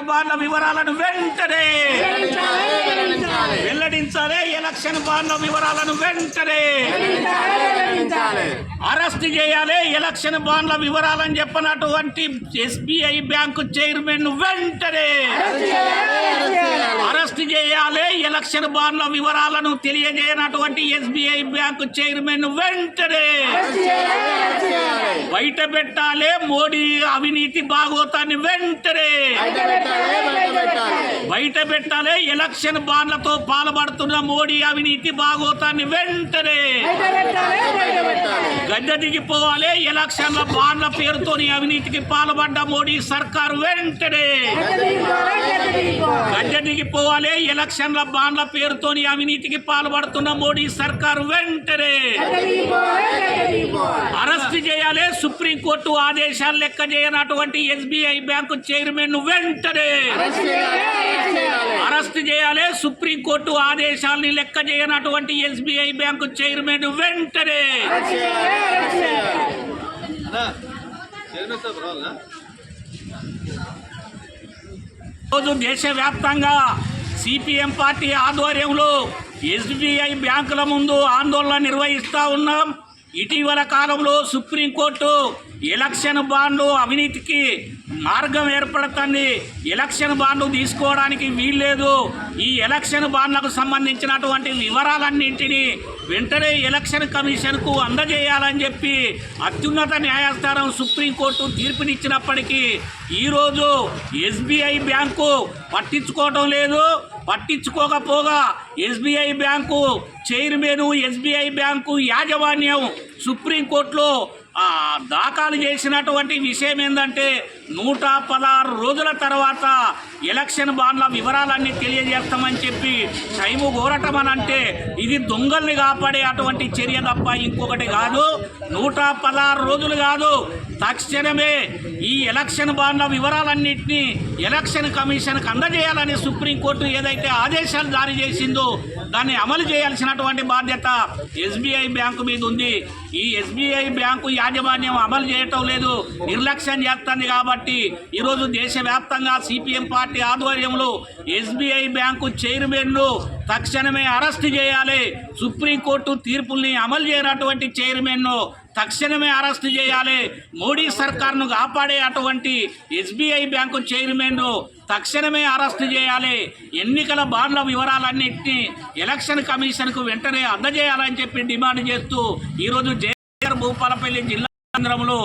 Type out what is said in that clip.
బాండ్ల వివరాలను వెంటనే వెల్లడించాలి. ఎలక్షన్ బాండ్ల వివరాలను వెంటనే అరెస్ట్ చేయాలి. ఎలక్షన్ బాండ్ల వివరాలని చెప్పినటువంటి SBI బ్యాంకు చైర్మన్ వెంటనే అరెస్ట్ చేయాలి. ఎలక్షన్ బాండ్ల వివరాలను తెలియజేయనటువంటి SBI బ్యాంకు చైర్మన్ వెంటనే బయట పెట్టాలి. మోడీ అవినీతి భాగోతాన్ని వెంటనే బయట పెట్టాలి. ఎలక్షన్ బాండ్లతో పాల్పడుతున్న మోడీ అవినీతి భాగోతాన్ని వెంటనే గద్దె దిగిపోవాలి. ఎలక్షన్ల బాండ్ల పేరుతోని అవినీతికి పాల్పడ్డ మోడీ సర్కారు వెంటనే గద్దె దిగిపోవాలి. ఎలక్షన్ల బాండ్ల పేరుతోని అవినీతికి పాల్పడుతున్న మోడీ సర్కారు వెంటనే అరెస్ట్ చేయాలి. సుప్రీంకోర్టు ఆదేశాలు లెక్క చేయనటువంటి SBI బ్యాంకు చైర్మన్ వెంటనే అరెస్ట్ చేయాలి. సుప్రీంకోర్టు ఆదేశాలని లెక్క చేయనటువంటి SBI బ్యాంకు చైర్మన్ వెంటనే రోజు దేశవ్యాప్తంగా CPM పార్టీ ఆధ్వర్యంలో SBI బ్యాంకుల ముందు ఆందోళన నిర్వహిస్తూ ఉన్నాం. ఇటీవల కాలంలో సుప్రీంకోర్టు ఎలక్షన్ బాండ్లు అవినీతికి మార్గం ఏర్పడుతుంది. ఎలక్షన్ బాండ్లు తీసుకోవడానికి వీల్లేదు. ఈ ఎలక్షన్ బాండ్లకు సంబంధించినటువంటి వివరాలన్నింటినీ వెంటనే ఎలక్షన్ కమిషన్కు అందజేయాలని చెప్పి అత్యున్నత న్యాయస్థానం సుప్రీంకోర్టు తీర్పునిచ్చినప్పటికీ ఈరోజు SBI బ్యాంకు పట్టించుకోవటం లేదు. పట్టించుకోకపోగా SBI bank chairman, SBI bank యాజమాన్యం సుప్రీంకోర్టులో దాఖలు చేసినటువంటి విషయం ఏంటంటే 116 రోజుల తర్వాత ఎలక్షన్ బాండ్ల వివరాలన్నీ తెలియజేస్తామని చెప్పి టైము కోరటమనంటే ఇది దొంగల్ని కాపాడే అటువంటి చర్య తప్ప ఇంకొకటి కాదు. 116 రోజులు కాదు, తక్షణమే ఈ ఎలక్షన్ బాండ్ల వివరాలన్నింటినీ ఎలక్షన్ కమిషన్కి అందజేయాలని సుప్రీంకోర్టు ఏదైతే ఆదేశాలు జారీ చేసిందో దాన్ని అమలు చేయాల్సినటువంటి బాధ్యత SBI బ్యాంకు మీద ఉంది. ఈ SBI బ్యాంకు యాజమాన్యం అమలు చేయటం లేదు, నిర్లక్ష్యం చేస్తుంది. కాబట్టి ఈరోజు దేశవ్యాప్తంగా CPM పార్టీ ఆధ్వర్యంలో SBI బ్యాంకు చైర్మన్ను తక్షణమే అరెస్ట్ చేయాలి. సుప్రీంకోర్టు తీర్పుల్ని అమలు చేయనటువంటి చైర్మన్ను తక్షణమే అరెస్ట్ చేయాలి. మోడీ సర్కార్ను కాపాడే అటువంటి SBI బ్యాంకు చైర్మన్ను తక్షణమే అరెస్ట్ చేయాలి. ఎన్నికల బాండ్ల వివరాలన్నింటినీ ఎలక్షన్ కమిషన్కు వెంటనే అందజేయాలని చెప్పి డిమాండ్ చేస్తూ ఈరోజు భూపాలపల్లి జిల్లా కేంద్రంలో